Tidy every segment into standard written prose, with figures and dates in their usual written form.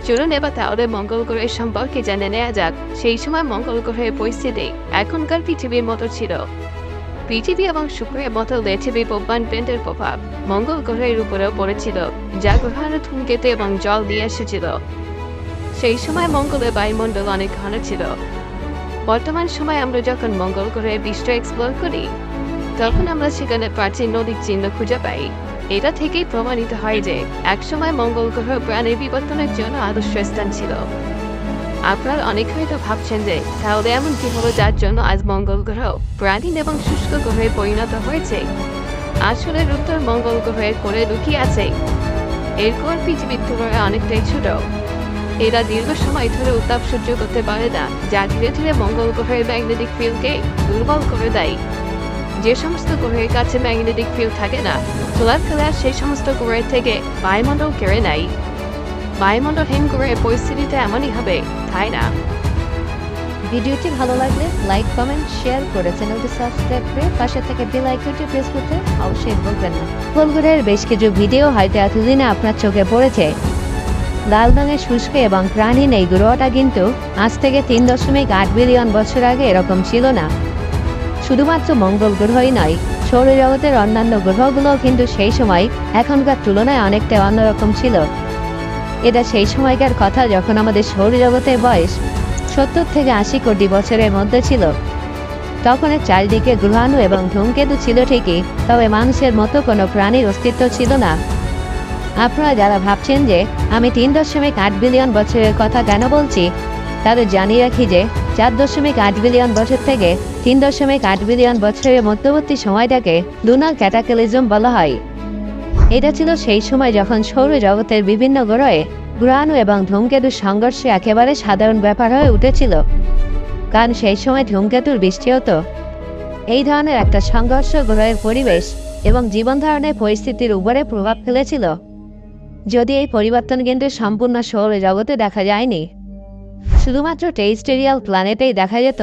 চলুন এবার তাহলে মঙ্গল গ্রহের সম্পর্কে জেনে নেওয়া যাক। সেই সময় মঙ্গল গ্রহের পরিস্থিতি এখনকার পৃথিবীর মতো ছিল। পৃথিবী এবং শুক্রের মতো পৃথিবীর ব্রহ্মাণ্ডের প্রভাব মঙ্গল গ্রহের উপরেও পড়েছিল, যা গ্রহাণু, ধূমকেতু এবং জল দিয়ে এসেছিল। সেই সময় মঙ্গলের বায়ুমণ্ডল অনেক ঘন ছিল। বর্তমান সময় আমরা যখন মঙ্গল গ্রহের পৃষ্ঠ এক্সপ্লোর করি, তখন আমরা সেখানে প্রাচীন নদীর চিহ্ন খুঁজে পাই। এটা থেকেই প্রমাণিত হয় যে একসময় মঙ্গল গ্রহ প্রাণীর বিবর্তনের জন্য আদর্শ স্থান ছিল। আপনার অনেক হয়তো ভাবছেন যে তাহলে এমন কি হলো যার জন্য আজ মঙ্গল গ্রহ প্রাণীন এবং শুষ্ক গ্রহে পরিণত হয়েছে। আসলে উত্তর মঙ্গল গ্রহের কোরে লুকিয়ে আছে। এর কোর পৃথিবীর তুলনায় অনেকটাই ছোট। এরা দীর্ঘ সময় ধরে উত্তাপ সহ্য করতে পারে না, যা ধীরে ধীরে মঙ্গল গ্রহের ম্যাগনেটিক ফিল্ডকে দুর্বল করে দেয়। যে সমস্ত গ্রহের কাছে ম্যাগনেটিক ফিল্ড থাকে না, সোলার ফ্লেয়ার সেই সমস্ত গ্রহের থেকে বায়ুমণ্ডল কেড়ে নেয়। বায়ুমণ্ডলহীন গ্রহের পরিস্থিতিতে এমনই হবে, তাই না? ভিডিওটি ভালো লাগলে লাইক, কমেন্ট, শেয়ার করে চ্যানেলটি সাবস্ক্রাইব করে পাশে থেকে বেল আইকনটি প্রেস করতে অবশ্যই ভুলবেন না। মঙ্গল গ্রহের বেশ কিছু ভিডিও হয়তো এতদিনে আপনার চোখে পড়েছে। লাল রঙের শুষ্ক এবং প্রাণহীন এই গ্রহটা কিন্তু আজ থেকে 3.8 বিলিয়ন বছর আগে এরকম ছিল না। শুধুমাত্র মঙ্গল গ্রহই নয়, সৌরজগতের অন্যান্য গ্রহগুলোও কিন্তু সেই সময় এখনকার তুলনায় অনেকটা অন্যরকম ছিল। এটা সেই সময়কার কথা যখন আমাদের সৌরজগতের বয়স 70 থেকে 80 কোটি বছরের মধ্যে ছিল। তখন এর চারিদিকে গ্রহাণু এবং ধূমকেতু ছিল ঠিকই, তবে মানুষের মতো কোনো প্রাণীর অস্তিত্ব ছিল না। আপনারা যারা ভাবছেন যে আমি 3.8 বিলিয়ন বছরের কথা কেন বলছি, তাদের জানিয়ে রাখি যে 4.8 বিলিয়ন বছর থেকে 3.8 বিলিয়ন বছরের মধ্যবর্তী সময়টাকে লুনার ক্যাটাক্লিজম বলা হয়। এটা ছিল সেই সময় যখন সৌরজগতের বিভিন্ন গ্রহে গ্রহাণু এবং ধূমকেতুর সংঘর্ষে একেবারে সাধারণ ব্যাপার হয়ে উঠেছিল, কারণ সেই সময় ধূমকেতুর বৃষ্টি হতো। এই ধরনের একটা সংঘর্ষ গ্রহের পরিবেশ এবং জীবন ধারণের পরিস্থিতির উপরে প্রভাব ফেলেছিল। যদি এই পরিবর্তন কিন্তু সম্পূর্ণ সৌরজগতে দেখা যায়নি, শুধুমাত্র টেরিস্টেরিয়াল প্ল্যানেটেই দেখা যেত।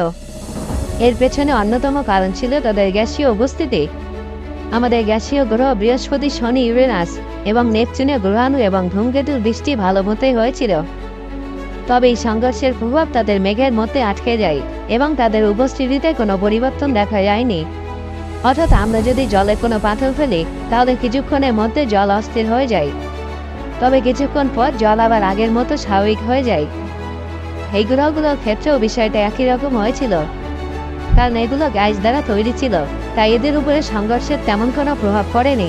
এর পেছনে অন্যতম কারণ ছিল তাদের গ্যাসীয় উপস্থিতি। আমাদের গ্যাসীয় গ্রহ বৃহস্পতি, শনি, ইউরেনাস এবং নেপচুনে গ্রহাণু এবং ধূমকেতুর বৃষ্টি ভালো মতোই হয়েছিল। তবে এই সংঘর্ষের প্রভাব তাদের মেঘের মধ্যে আটকে যায় এবং তাদের উপস্থিতিতে কোনো পরিবর্তন দেখা যায়নি। অর্থাৎ আমরা যদি জলে কোনো পাথর ফেলি, তাহলে কিছুক্ষণের মধ্যে জল অস্থির হয়ে যায়, তবে কিছুক্ষণ পর জল আবার আগের মতো স্বাভাবিক হয়ে যায়। এই গ্রহগুলোর ক্ষেত্রেও বিষয়টা একই রকম হয়েছিল, কারণ এগুলো গ্যাস দ্বারা তৈরি ছিল, তাই এদের উপরে সংঘর্ষের তেমন কোনো প্রভাব পড়েনি।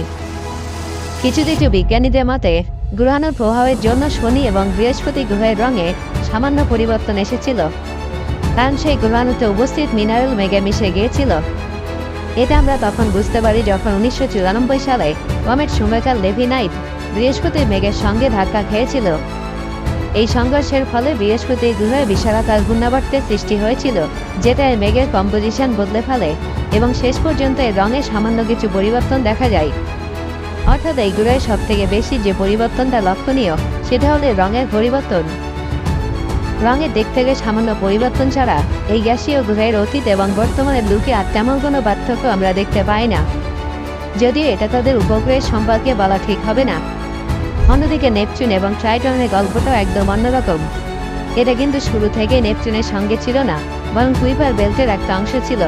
কিছু কিছু বিজ্ঞানীদের মতে গ্রহাণুর প্রভাবের জন্য শনি এবং বৃহস্পতি গ্রহের রঙে সামান্য পরিবর্তন এসেছিল, কারণ সেই গ্রহাণুতে উপস্থিত মিনারেল মেঘে মিশে গিয়েছিল। এটা আমরা তখন বুঝতে পারি যখন 1994 সালে কমেট শুমেকার লেভি নাইট বৃহস্পতির মেঘের সঙ্গে ধাক্কা খেয়েছিল। এই সংঘর্ষের ফলে বৃহস্পতির গ্রহে বিশালাকার ঘূর্ণাবর্তের সৃষ্টি হয়েছিল, যেটা এর মেঘের কম্পোজিশন বদলে ফেলে এবং শেষ পর্যন্ত এর রঙে সামান্য কিছু পরিবর্তন দেখা যায়। অর্থাৎ এই গ্রহের সব থেকে বেশি যে পরিবর্তনটা লক্ষণীয়, সেটা হলো রঙের পরিবর্তন। রঙের দিক থেকে সামান্য পরিবর্তন ছাড়া এই গ্যাসীয় গ্রহের অতীত এবং বর্তমানের লুকে আর তেমন কোনো পার্থক্য আমরা দেখতে পাই না, যদিও এটা তাদের উপগ্রহের সম্পর্কে বলা ঠিক হবে না। অন্যদিকে নেপচুন এবং ট্রাইটনের গল্পটাও একদম অন্যরকম। এটা কিন্তু শুরু থেকেই নেপচুনের সঙ্গে ছিল না, বরং কুইপার বেল্টের একটা অংশ ছিল,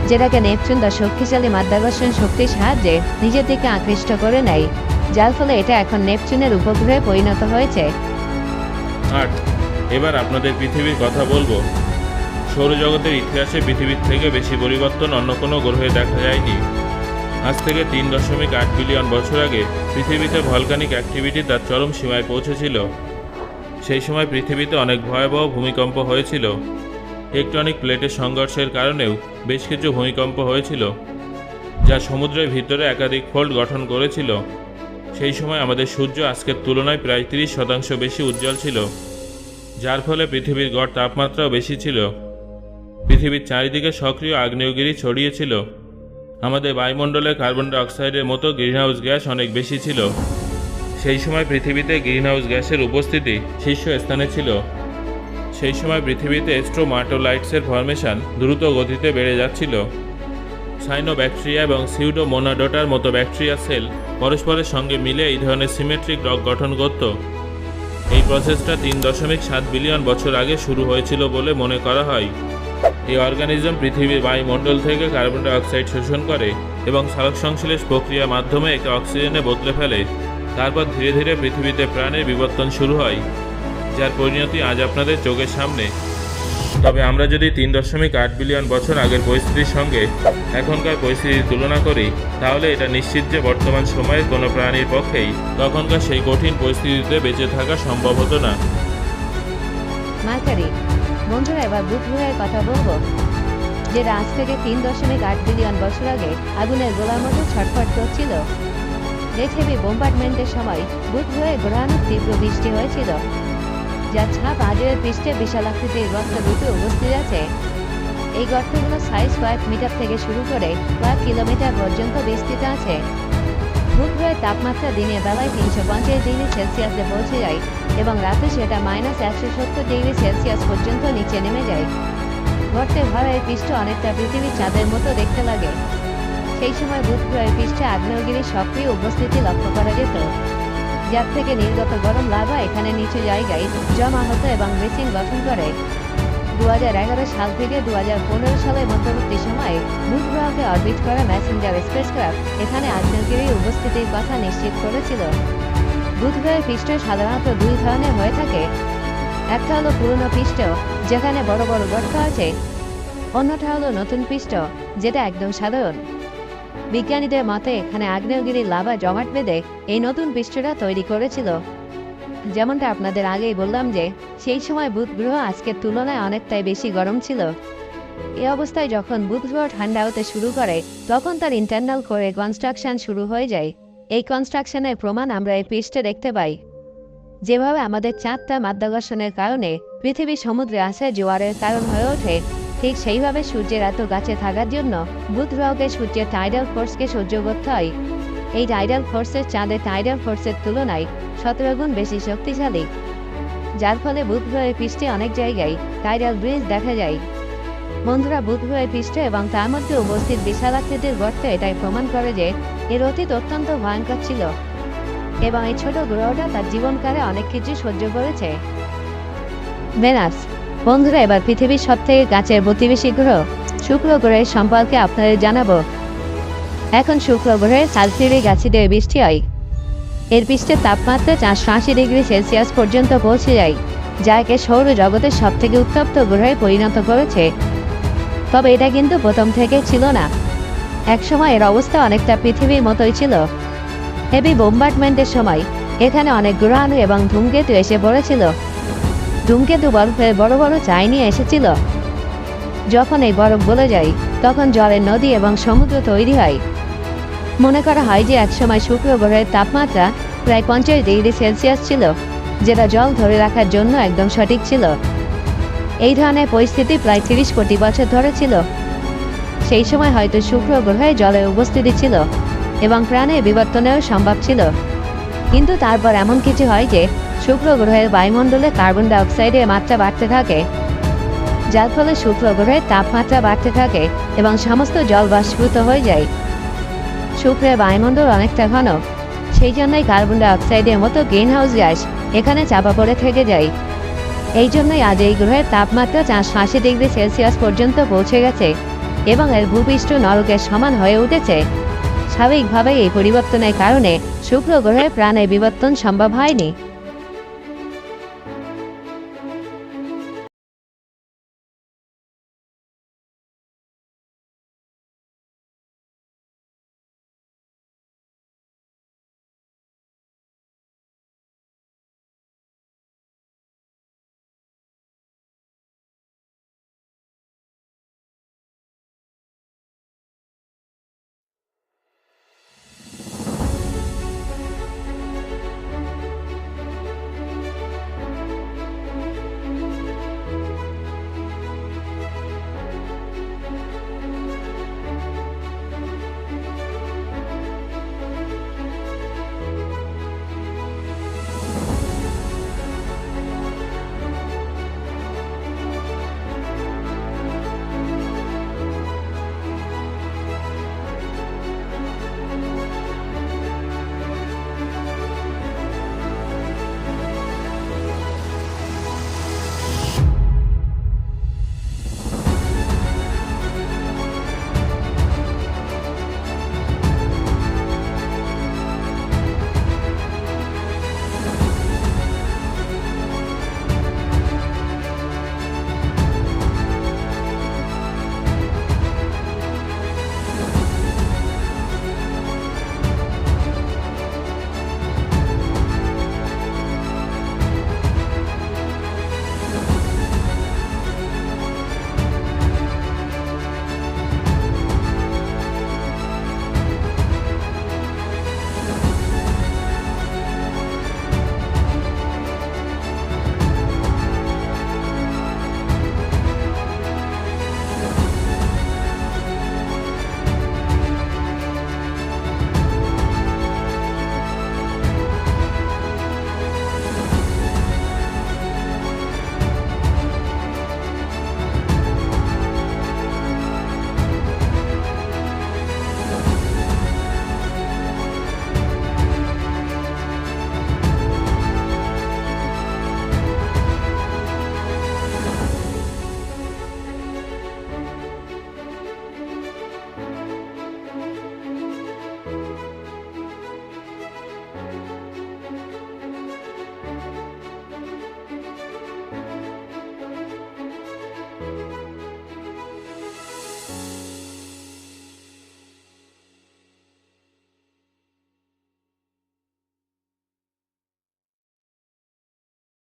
যেটাকে নেপচুন তার শক্তিশালী মাধ্যাকর্ষণ শক্তির সাহায্যে নিজের দিকে আকৃষ্ট করে নেয়, যার ফলে এটা এখন নেপচুনের উপগ্রহে পরিণত হয়েছে। এবার আপনাদের পৃথিবীর কথা বলবো। সৌরজগতের ইতিহাসে পৃথিবীর থেকে বেশি পরিবর্তন অন্য কোনো গ্রহে দেখা যায়নি। আজ থেকে 3.8 বিলিয়ন বছর আগে পৃথিবীতে ভলকানিক অ্যাক্টিভিটি তার চরম সীমায় পৌঁছেছিল। সেই সময় পৃথিবীতে অনেক ভয়াবহ ভূমিকম্প হয়েছিল। টেকটনিক প্লেটের সংঘর্ষের কারণেও বেশ কিছু ভূমিকম্প হয়েছিল, যা সমুদ্রের ভিতরে একাধিক ফোল্ড গঠন করেছিল। সেই সময় আমাদের সূর্য আজকের তুলনায় প্রায় 30% বেশি উজ্জ্বল ছিল, যার ফলে পৃথিবীর গড় তাপমাত্রাও বেশি ছিল। পৃথিবীর চারিদিকে সক্রিয় আগ্নেয়গিরি ছড়িয়েছিল। আমাদের বায়ুমণ্ডলে কার্বন ডাই অক্সাইডের মতো গ্রিনহাউস গ্যাস অনেক বেশি ছিল। সেই সময় পৃথিবীতে গ্রিনহাউস গ্যাসের উপস্থিতি শীর্ষ স্থানে ছিল। সেই সময় পৃথিবীতে স্ট্রোমাটোলাইটসের ফর্মেশন দ্রুত গতিতে বেড়ে যাচ্ছিল। সাইনোব্যাকটেরিয়া এবং সিউডোমোনাডোটার মতো ব্যাকটেরিয়া সেল পরস্পরের সঙ্গে মিলে এই ধরনের সিমেট্রিক রক গঠন করত। এই প্রসেসটা 3.7 বিলিয়ন বছর আগে শুরু হয়েছিল বলে মনে করা হয়। এই অর্গানিজম পৃথিবীর বায়ুমণ্ডল থেকে কার্বন ডাই অক্সাইড শোষণ করে এবং সালোকসংশ্লেষ প্রক্রিয়ার মাধ্যমে একে অক্সিজেনে বদলে ফেলে। তারপর ধীরে ধীরে পৃথিবীতে প্রাণের বিবর্তন শুরু হয়, যার পরিণতি আজ আপনাদের চোখের সামনে। তবে আমরা যদি 3.8 বিলিয়ন বছর আগের পরিস্থিতির সঙ্গে এখনকার পরিস্থিতির তুলনা করি, তাহলে এটা নিশ্চিত যে বর্তমান সময়ের কোনো প্রাণীর পক্ষেই তখনকার সেই কঠিন পরিস্থিতিতে বেঁচে থাকা সম্ভব হতো না। মার্কারি, বন্ধুরা এবার বুধ গ্রহের কথা বলবো, যেটা আজ থেকে 3.8 বিলিয়ন বছর আগে আগুনের গোলার মতো ছটফট করছিল। পৃথিবী বোম্বার্ডমেন্টের সময় বুধ গ্রহে গ্রহাণুর তীব্র বৃষ্টি হয়েছিল, যার ছাপ আজের পৃষ্ঠে বিশাল আকৃতির গর্ত দুটো উপস্থিত আছে। এই গর্তগুলো সাইজ কয়েক মিটার থেকে শুরু করে কয়েক কিলোমিটার পর্যন্ত বিস্তৃত আছে। বুধ গ্রহের তাপমাত্রা দিনের বেলায় 350 ডিগ্রি সেলসিয়াসে পৌঁছে যায় এবং রাতে সেটা -170 ডিগ্রি সেলসিয়াস পর্যন্ত নিচে নেমে যায়। গর্তে ভরা এই পৃষ্ঠ অনেকটা পৃথিবীর চাঁদের মতো দেখতে লাগে। সেই সময় বুধ গ্রহের পৃষ্ঠে আগ্নেয়গিরির সক্রিয় উপস্থিতি লক্ষ্য করা যেত, যার থেকে নির্গত গরম লাভা এখানে নিচু জায়গায় জমা হতো এবং বেসিন গঠন করে। 2011 সাল থেকে 2015 সালের মধ্যবর্তী সময়ে বুধ গ্রহকে অরবিট করা মেসেঞ্জার স্পেসক্রাফট এখানে আগ্নেয়গিরির উপস্থিতির কথা নিশ্চিত করেছিল। বুধ গ্রহের পৃষ্ঠ সাধারণত দুই ধরনের হয়ে থাকে। একটা হলো পুরনো পৃষ্ঠ, যেখানে বড় বড় গর্ত আছে। অন্যটা হলো নতুন পৃষ্ঠ, যেটা একদম সাধারণ। বিজ্ঞানীদের মতে এখানে আগ্নেয়গিরির লাভা জমাট বেঁধে এই নতুন পৃষ্ঠটা তৈরি করেছিল। যেমনটা আপনাদের আগেই বললাম যে সেই সময় বুধ গ্রহ আজকের তুলনায় অনেকটাই বেশি গরম ছিল। এই অবস্থায় যখন বুধ গ্রহ ঠান্ডা হতে শুরু করে, তখন তার ইন্টারনাল কোরে কনস্ট্রাকশন শুরু হয়ে যায়। এই কনস্ট্রাকশনের প্রমাণ আমরা এই পৃষ্ঠে দেখতে পাই। যেভাবে আমাদের চাঁদটা মাধ্যাকর্ষণের কারণে পৃথিবী সমুদ্রে আসে জোয়ারের কারণ হয়ে ওঠে, ঠিক সেইভাবে সূর্যের এত কাছে থাকার জন্য বুধ গ্রহকে সূর্যের টাইডাল ফোর্সকে সহ্য করতে হয়। এই টাইডাল ফোর্সের চাঁদের টাইডাল ফোর্সের তুলনায় 17 গুণ বেশি শক্তিশালী, যার ফলে বুধ গ্রহের পৃষ্ঠে অনেক জায়গায় টাইডাল ব্রিজ দেখা যায়। বন্ধুরা, বুধ গ্রহের পৃষ্ঠ এবং তার মধ্যে উপস্থিত বিশাল আকৃতির গর্ত এটাই প্রমাণ করে যে এর অতীত অত্যন্ত ভয়ঙ্কর ছিল এবং এই ছোট গ্রহটা তার জীবনকালে অনেক কিছু সহ্য করেছে। ভেনাস, বন্ধুরা এবার পৃথিবীর সবথেকে কাছের প্রতিবেশী গ্রহ শুক্র গ্রহের সম্পর্কে আপনাদের জানাবো। এখন শুক্র গ্রহে সালফিউরিক অ্যাসিডে বৃষ্টি হয়। এর পৃষ্ঠের তাপমাত্রা 480 ডিগ্রি সেলসিয়াস পর্যন্ত পৌঁছে যায়, যা একে সৌরজগতের সবথেকে উত্তপ্ত গ্রহে পরিণত করেছে। তবে এটা কিন্তু প্রথম থেকে ছিল না। একসময় এর অবস্থা অনেকটা পৃথিবীর মতোই ছিল। হেভি বোম্বার্ডমেন্টের সময় এখানে অনেক গ্রহাণু এবং ধূমকেতু এসে পড়েছিল। ধূমকেতু বরফের বড় বড় চাই নিয়ে এসেছিল। যখন এই বরফ গলে যায়, তখন জলের নদী এবং সমুদ্র তৈরি হয়। মনে করা হয় যে একসময় শুক্র গ্রহের তাপমাত্রা প্রায় 50 ডিগ্রি সেলসিয়াস ছিল, যেটা জল ধরে রাখার জন্য একদম সঠিক ছিল। এই ধরনের পরিস্থিতি প্রায় 30 কোটি বছর ধরে ছিল। সেই সময় হয়তো শুক্র গ্রহে জলের উপস্থিতি ছিল এবং প্রাণের বিবর্তনেও সম্ভব ছিল। কিন্তু তারপর এমন কিছু হয় যে শুক্র গ্রহের বায়ুমণ্ডলে কার্বন ডাই অক্সাইডের মাত্রা বাড়তে থাকে, যার ফলে শুক্র গ্রহের তাপমাত্রা বাড়তে থাকে এবং সমস্ত জল বাষ্পীভূত হয়ে যায়। শুক্রের বায়ুমণ্ডল অনেকটা ঘন, সেই জন্যই কার্বন ডাই অক্সাইডের মতো গ্রিন হাউস গ্যাস এখানে চাপা পড়ে থেকে যায়। এই জন্যই আজ এই গ্রহের তাপমাত্রা 480 ডিগ্রি সেলসিয়াস পর্যন্ত পৌঁছে গেছে এবং এর ভূপৃষ্ঠ নরকের সমান হয়ে উঠেছে। স্বাভাবিকভাবে এই পরিবর্তনের কারণে শুক্র গ্রহে প্রাণের বিবর্তন সম্ভব হয়নি।